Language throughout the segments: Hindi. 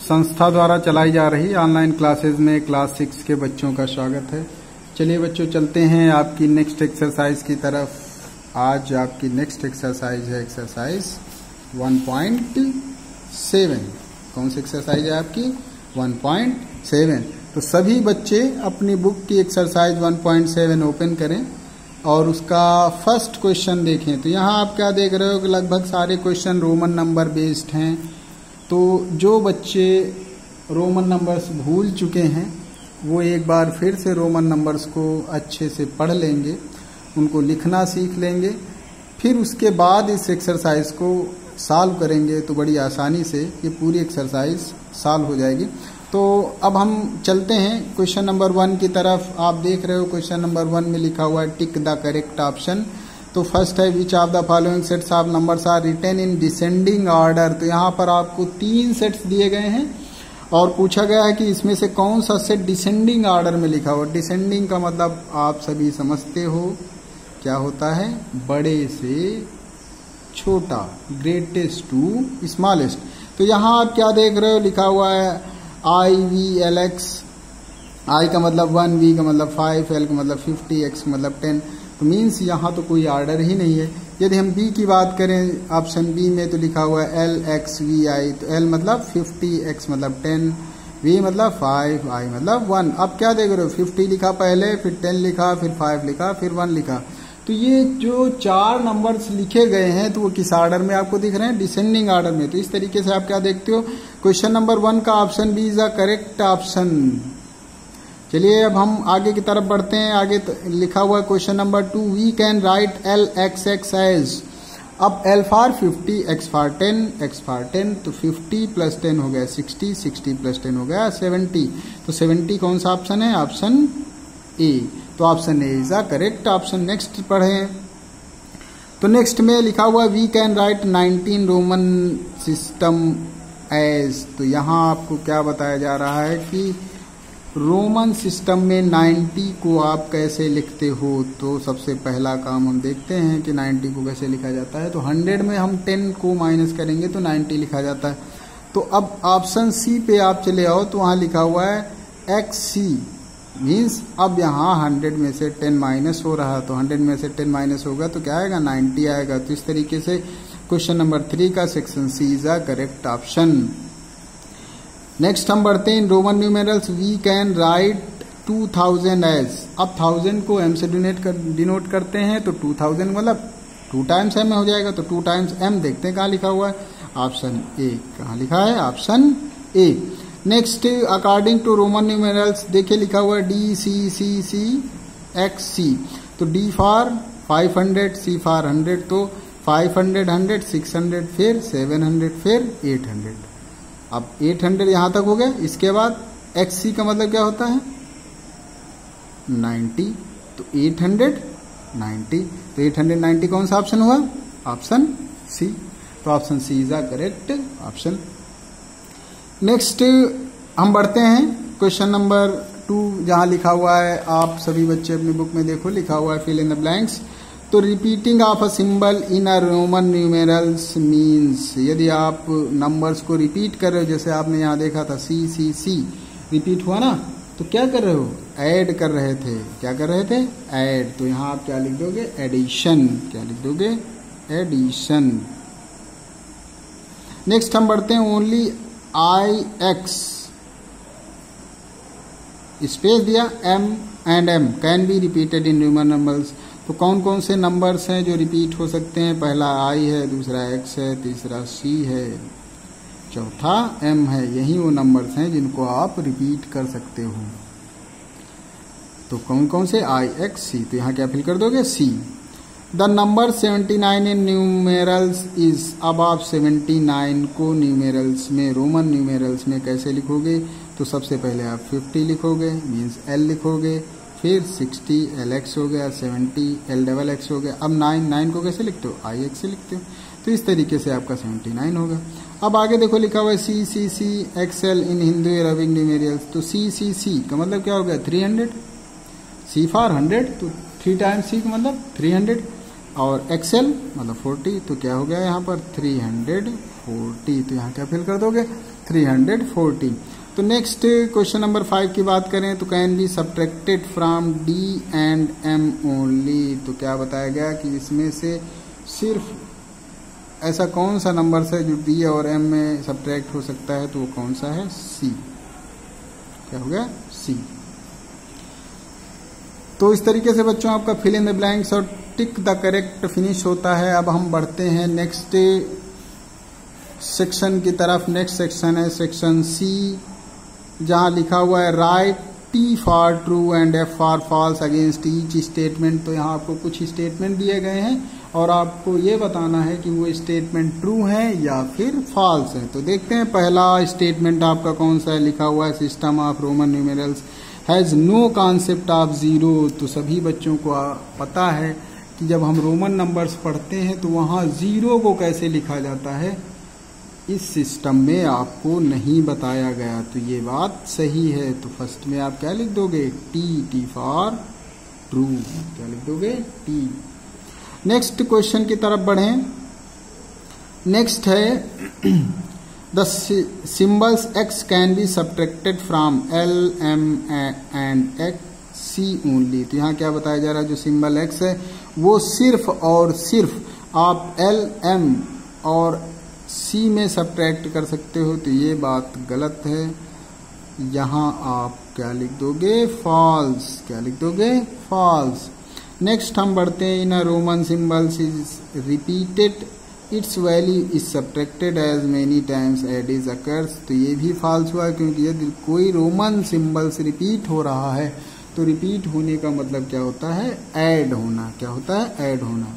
संस्था द्वारा चलाई जा रही ऑनलाइन क्लासेज में क्लास 6 के बच्चों का स्वागत है। चलिए बच्चों, चलते हैं आपकी नेक्स्ट एक्सरसाइज की तरफ। आज आपकी नेक्स्ट एक्सरसाइज है एक्सरसाइज 1.7। कौन सी एक्सरसाइज है आपकी? 1.7। तो सभी बच्चे अपनी बुक की एक्सरसाइज 1.7 ओपन करें और उसका फर्स्ट क्वेश्चन देखें। तो यहाँ आप क्या देख रहे हो कि लगभग सारे क्वेश्चन रोमन नंबर बेस्ड हैं। तो जो बच्चे रोमन नंबर्स भूल चुके हैं वो एक बार फिर से रोमन नंबर्स को अच्छे से पढ़ लेंगे, उनको लिखना सीख लेंगे, फिर उसके बाद इस एक्सरसाइज को सॉल्व करेंगे तो बड़ी आसानी से ये पूरी एक्सरसाइज सॉल्व हो जाएगी। तो अब हम चलते हैं क्वेश्चन नंबर 1 की तरफ। आप देख रहे हो क्वेश्चन नंबर 1 में लिखा हुआ है टिक द करेक्ट ऑप्शन। तो फर्स्ट है which of the following sets of numbers are written in descending order. तो यहाँ पर आपको 3 सेट्स दिए गए हैं और पूछा गया है कि इसमें से कौन सा सेट डिसेंडिंग ऑर्डर में लिखा हुआ। डिसेंडिंग का मतलब आप सभी समझते हो क्या होता है? बड़े से छोटा, ग्रेटेस्ट टू स्मॉलेस्ट। तो यहाँ आप क्या देख रहे हो? लिखा हुआ है IVLX। I का मतलब 1, V का मतलब 5, L का मतलब 50, X का मतलब 10। तो मीन्स यहाँ तो कोई ऑर्डर ही नहीं है। यदि हम B की बात करें ऑप्शन B में तो लिखा हुआ है LXVI। तो L मतलब 50, X मतलब 10, V मतलब 5, I मतलब 1। अब क्या देख रहे हो? 50 लिखा पहले, फिर 10 लिखा, फिर 5 लिखा, फिर 1 लिखा। तो ये जो 4 नंबर्स लिखे गए हैं तो वो किस ऑर्डर में आपको दिख रहे हैं? डिसेंडिंग ऑर्डर में। तो इस तरीके से आप क्या देखते हो? क्वेश्चन नंबर 1 का option B is the correct option. चलिए अब हम आगे की तरफ बढ़ते हैं। आगे लिखा हुआ है question number 2 we can write LXX as. अब L for 50, X for 10, X for 10। तो 50 प्लस 10 हो गया 60, 60 प्लस 10 हो गया 70। तो 70 कौन सा ऑप्शन है? Option A. तो option A is the correct option. Next पढ़ें। तो नेक्स्ट में लिखा हुआ we can write 19 Roman system as. तो यहाँ आपको क्या बताया जा रहा है कि रोमन सिस्टम में 90 को आप कैसे लिखते हो। तो सबसे पहला काम हम देखते हैं कि 90 को कैसे लिखा जाता है। तो 100 में हम 10 को माइनस करेंगे तो 90 लिखा जाता है। तो अब ऑप्शन सी पे आप चले आओ तो वहाँ लिखा हुआ है XC। मीन्स अब यहाँ 100 में से 10 माइनस हो रहा है। तो 100 में से 10 माइनस होगा तो क्या आएगा? 90 आएगा। तो इस तरीके से क्वेश्चन नंबर 3 का section C is the correct option. Next हम बढ़ते हैं in Roman numerals we can write 2000 as. अब 1000 को m से डिनोट करते हैं तो 2000 मतलब 2 टाइम्स m हो जाएगा। तो 2 टाइम्स m देखते हैं कहाँ लिखा हुआ है? Option A. कहाँ लिखा है? Option A. Next according to Roman numerals देखिए लिखा हुआ है DCCCXC। तो D फॉर 500, C फॉर 100। तो 500, 100, 600, फिर 700, फिर 800। अब 800 यहां तक हो गया। इसके बाद XC का मतलब क्या होता है? 90। तो 890। तो 890 कौन सा ऑप्शन हुआ? Option C. तो option C is the correct option. Next हम बढ़ते हैं क्वेश्चन नंबर 2 जहां लिखा हुआ है, आप सभी बच्चे अपनी बुक में देखो, लिखा हुआ है फिल इन द ब्लैंक्स। तो repeating of a symbol in a Roman numerals means. यदि आप नंबर्स को रिपीट कर रहे हो, जैसे आपने यहाँ देखा था CCC रिपीट हुआ ना, तो क्या कर रहे हो? ऐड कर रहे थे। क्या कर रहे थे? ऐड। तो यहाँ आप क्या लिख दोगे? एडिशन। क्या लिख दोगे? एडिशन। नेक्स्ट हम बढ़ते हैं ओनली IX स्पेस दिया M and M can be repeated in Roman numbers. तो कौन कौन से नंबर्स हैं जो रिपीट हो सकते हैं? पहला I है, दूसरा X है, तीसरा C है, चौथा M है। यही वो नंबर्स हैं जिनको आप रिपीट कर सकते हो। तो कौन कौन से? I X C। तो यहाँ क्या फिल कर दोगे? C। The number 79 in numerals is. अब आप 79 को न्यूमेरल्स में, रोमन न्यूमेरल्स में कैसे लिखोगे? तो सबसे पहले आप 50 लिखोगे, मीन्स L लिखोगे, फिर 60 LX हो गया, 70 LXX हो गया। अब 9 को कैसे लिखते हो? IX से लिखते हो। तो इस तरीके से आपका 79 होगा। अब आगे देखो लिखा हुआ है CCCXL इन हिंदू अरबिक न्यूमेरल्स। तो CCC का मतलब क्या हो गया? 300। C फॉर 100, तो 3 टाइम्स C का मतलब 300। और XL मतलब 40। तो क्या हो गया यहाँ पर? 340। तो यहाँ क्या फिल कर दोगे? 340। तो नेक्स्ट क्वेश्चन नंबर 5 की बात करें तो can be subtracted from D and am only. तो क्या बताया गया कि इसमें से सिर्फ ऐसा कौन सा नंबर है जो डी और एम में सब्ट्रैक्ट हो सकता है, तो वो कौन सा है? सी। क्या हो गया? सी। तो इस तरीके से बच्चों आपका फिल इन द ब्लैंक्स और टिक द करेक्ट फिनिश होता है। अब हम बढ़ते हैं नेक्स्ट सेक्शन की तरफ। नेक्स्ट सेक्शन है सेक्शन सी, जहां लिखा हुआ है write T for true and F for false against each statement. तो यहाँ आपको कुछ स्टेटमेंट दिए गए हैं और आपको ये बताना है कि वो स्टेटमेंट ट्रू है या फिर फॉल्स है। तो देखते हैं पहला स्टेटमेंट आपका कौन सा है। लिखा हुआ है system of Roman numerals has no concept of zero. तो सभी बच्चों को पता है कि जब हम रोमन नंबर्स पढ़ते हैं तो वहाँ जीरो को कैसे लिखा जाता है, इस सिस्टम में आपको नहीं बताया गया। तो ये बात सही है। तो फर्स्ट में आप क्या लिख दोगे? टी। T for true. क्या लिख दोगे? टी। नेक्स्ट क्वेश्चन की तरफ बढ़ें। नेक्स्ट है the symbols X can be subtracted from L M and X C only. तो यहाँ क्या बताया जा रहा है? जो सिंबल एक्स है वो सिर्फ और सिर्फ आप एल एम और सी में सब्ट्रैक्ट कर सकते हो। तो ये बात गलत है। यहाँ आप क्या लिख दोगे? फॉल्स। क्या लिख दोगे? फॉल्स। नेक्स्ट हम बढ़ते हैं। In a Roman symbols is repeated its value is subtracted as many times it is occurs. तो ये भी फॉल्स हुआ, क्योंकि यदि कोई रोमन सिंबल्स रिपीट हो रहा है तो रिपीट होने का मतलब क्या होता है? ऐड होना। क्या होता है? ऐड होना।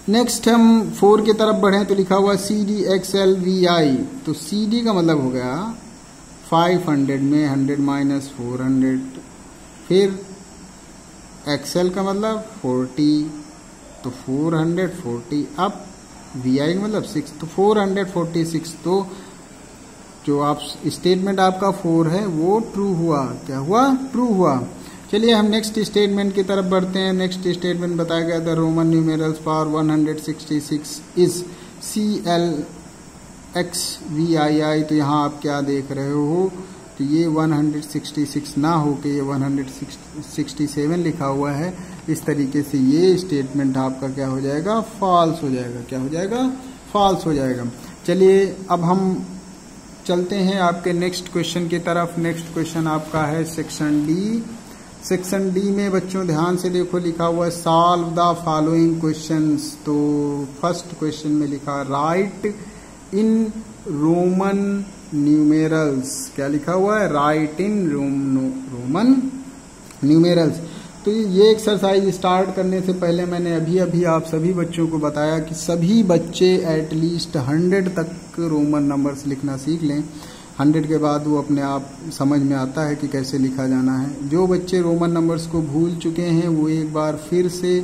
नेक्स्ट हम 4 की तरफ बढ़े तो लिखा हुआ C D X L V I. तो सी डी का मतलब हो गया 500 में 100 माइनस 400। फिर एक्सएल का मतलब 40, तो 440 अप। वी आई का मतलब 6, तो 446। तो जो आप स्टेटमेंट आपका 4 है वो ट्रू हुआ। क्या हुआ? ट्रू हुआ। चलिए हम नेक्स्ट स्टेटमेंट की तरफ बढ़ते हैं। नेक्स्ट स्टेटमेंट बताया गया the Roman numerals for 166 is C L X V I I. तो यहाँ आप क्या देख रहे हो? तो ये 166 ना हो के ये 167 लिखा हुआ है। इस तरीके से ये स्टेटमेंट आपका क्या हो जाएगा? फॉल्स हो जाएगा। क्या हो जाएगा? फॉल्स हो जाएगा। चलिए अब हम चलते हैं आपके नेक्स्ट क्वेश्चन की तरफ। नेक्स्ट क्वेश्चन आपका है सेक्शन डी। सेक्शन डी में बच्चों ध्यान से देखो, लिखा हुआ है सॉल्व द फॉलोइंग क्वेश्चंस। तो फर्स्ट क्वेश्चन में लिखा राइट इन रोमन न्यूमेरल्स। क्या लिखा हुआ है? राइट इन रोमन न्यूमेरल्स। तो ये एक्सरसाइज स्टार्ट करने से पहले मैंने अभी आप सभी बच्चों को बताया कि सभी बच्चे एटलीस्ट 100 तक रोमन नंबर्स लिखना सीख लें। 100 के बाद वो अपने आप समझ में आता है कि कैसे लिखा जाना है। जो बच्चे रोमन नंबर्स को भूल चुके हैं वो एक बार फिर से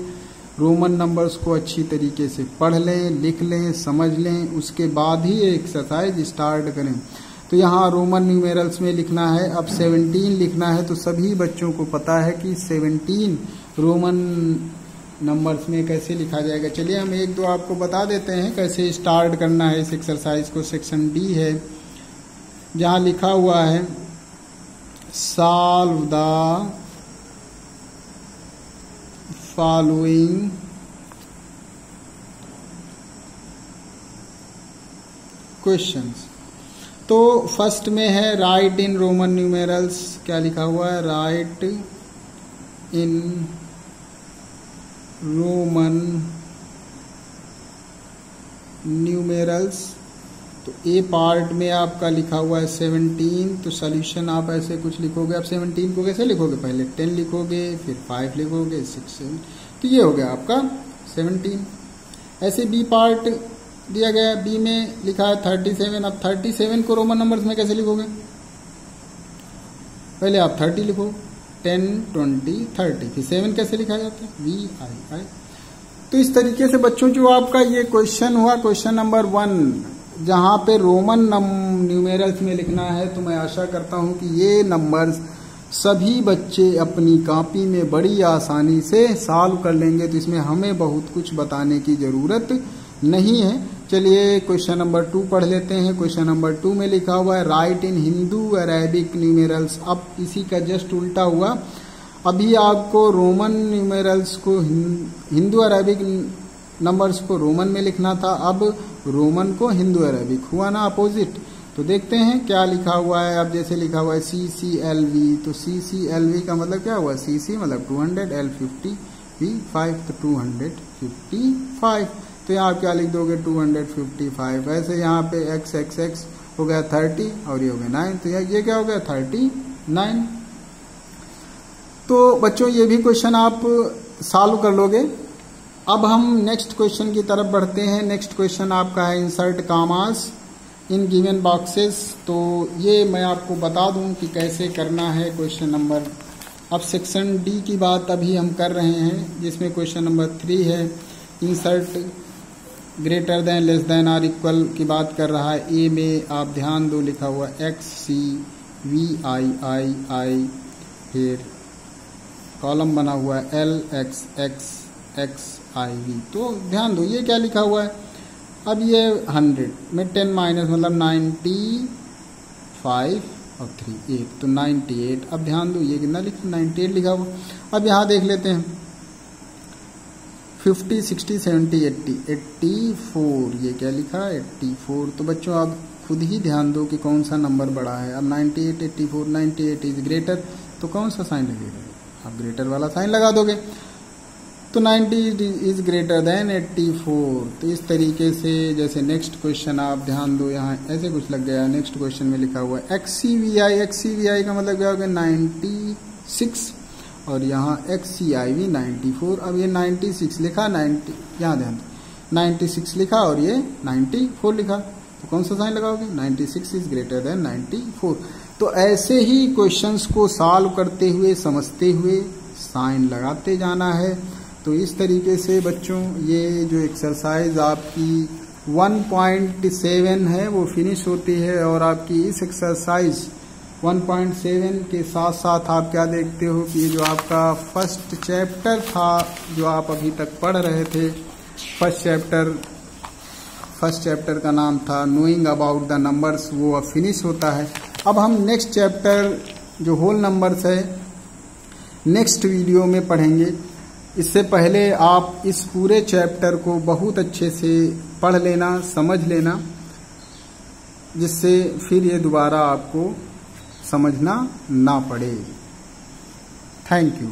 रोमन नंबर्स को अच्छी तरीके से पढ़ लें, लिख लें, समझ लें, उसके बाद ही एक्सरसाइज स्टार्ट करें। तो यहाँ रोमन न्यूमेरल्स में लिखना है। अब 17 लिखना है। तो सभी बच्चों को पता है कि 17 रोमन नंबर्स में कैसे लिखा जाएगा। चलिए हम एक दो आपको बता देते हैं कैसे स्टार्ट करना है इस एक्सरसाइज को। सेक्शन डी है, जहाँ लिखा हुआ है सॉल्व द फॉलोइंग क्वेश्चंस। तो फर्स्ट में है राइट इन रोमन न्यूमेरल्स। क्या लिखा हुआ है? राइट इन रोमन न्यूमेरल्स। तो ए पार्ट में आपका लिखा हुआ है 17। तो सॉल्यूशन आप ऐसे कुछ लिखोगे। आप 17 को कैसे लिखोगे? पहले 10 लिखोगे, फिर 5 लिखोगे, 6, 7। तो ये हो गया आपका 17। ऐसे बी पार्ट दिया गया। बी में लिखा है 37। अब 37 को रोमन नंबर्स में कैसे लिखोगे? पहले आप 30 लिखो, 10, 20, 30, फिर 7 कैसे लिखा जाता है? We I I. तो इस तरीके से बच्चों जो आपका ये क्वेश्चन हुआ, क्वेश्चन नंबर 1, जहाँ पे रोमन न्यूमेरल्स में लिखना है, तो मैं आशा करता हूँ कि ये नंबर्स सभी बच्चे अपनी कॉपी में बड़ी आसानी से सॉल्व कर लेंगे। तो इसमें हमें बहुत कुछ बताने की ज़रूरत नहीं है। चलिए क्वेश्चन नंबर 2 पढ़ लेते हैं। क्वेश्चन नंबर 2 में लिखा हुआ है राइट इन हिंदू अरेबिक न्यूमेरल्स। अब इसी का जस्ट उल्टा हुआ। अभी आपको रोमन न्यूमेरल्स को हिंदू अरेबिक नंबर्स को रोमन में लिखना था, अब रोमन को हिंदू अरेबिक हुआ ना अपोजिट। तो देखते हैं क्या लिखा हुआ है। अब जैसे लिखा हुआ है CCLV, तो CCLV का मतलब क्या हुआ, CC मतलब 200, L50, V5 तो 255। तो यहाँ क्या लिख दोगे 255। ऐसे यहाँ पे XXX हो गया 30 और ये हो गया 9, तो ये क्या हो गया 39। तो बच्चों ये भी क्वेश्चन आप सॉल्व कर लोगे। अब हम नेक्स्ट क्वेश्चन की तरफ बढ़ते हैं। नेक्स्ट क्वेश्चन आपका है इंसर्ट कामास इन गिवन बॉक्सेस। तो ये मैं आपको बता दूं कि कैसे करना है क्वेश्चन नंबर। अब सेक्शन डी की बात अभी हम कर रहे हैं, जिसमें क्वेश्चन नंबर 3 है insert greater than less than or equal की बात कर रहा है। ए में आप ध्यान दो लिखा हुआ XCVII, फिर कॉलम बना हुआ है LXXXIV। तो ध्यान दो ये क्या लिखा हुआ है। अब ये 100 में 10 माइनस मतलब 95 और 3 8, तो 98। अब ध्यान दो ये कितना लिखा 98 लिखा हुआ। अब यहाँ देख लेते हैं 50 60 70 80 84, ये क्या लिखा 84। तो बच्चों आप खुद ही ध्यान दो कि कौन सा नंबर बड़ा है। अब 98 84, 98 इज ग्रेटर, तो कौन सा साइन लगेगा, आप ग्रेटर वाला साइन लगा दोगे। तो 90 इज ग्रेटर देन 84। तो इस तरीके से जैसे नेक्स्ट क्वेश्चन आप ध्यान दो, यहाँ ऐसे कुछ लग गया। नेक्स्ट क्वेश्चन में लिखा हुआ है XCVI का मतलब क्या हो गया 96 और यहाँ XCIV 94। अब ये 96 लिखा, 90 यहाँ ध्यान दो 96 लिखा और ये 94 लिखा, तो कौन सा साइन लगाओगे 96 इज ग्रेटर देन 94। तो ऐसे ही क्वेश्चंस को सॉल्व करते हुए समझते हुए साइन लगाते जाना है। तो इस तरीके से बच्चों ये जो एक्सरसाइज आपकी 1.7 है वो फिनिश होती है। और आपकी इस एक्सरसाइज 1.7 के साथ साथ आप क्या देखते हो कि जो आपका फर्स्ट चैप्टर था जो आप अभी तक पढ़ रहे थे, फर्स्ट चैप्टर का नाम था नोइंग अबाउट द नंबर्स, वो अब फिनिश होता है। अब हम नेक्स्ट चैप्टर जो होल नंबर्स है नेक्स्ट वीडियो में पढ़ेंगे। इससे पहले आप इस पूरे चैप्टर को बहुत अच्छे से पढ़ लेना, समझ लेना, जिससे फिर ये दोबारा आपको समझना ना पड़े। Thank you.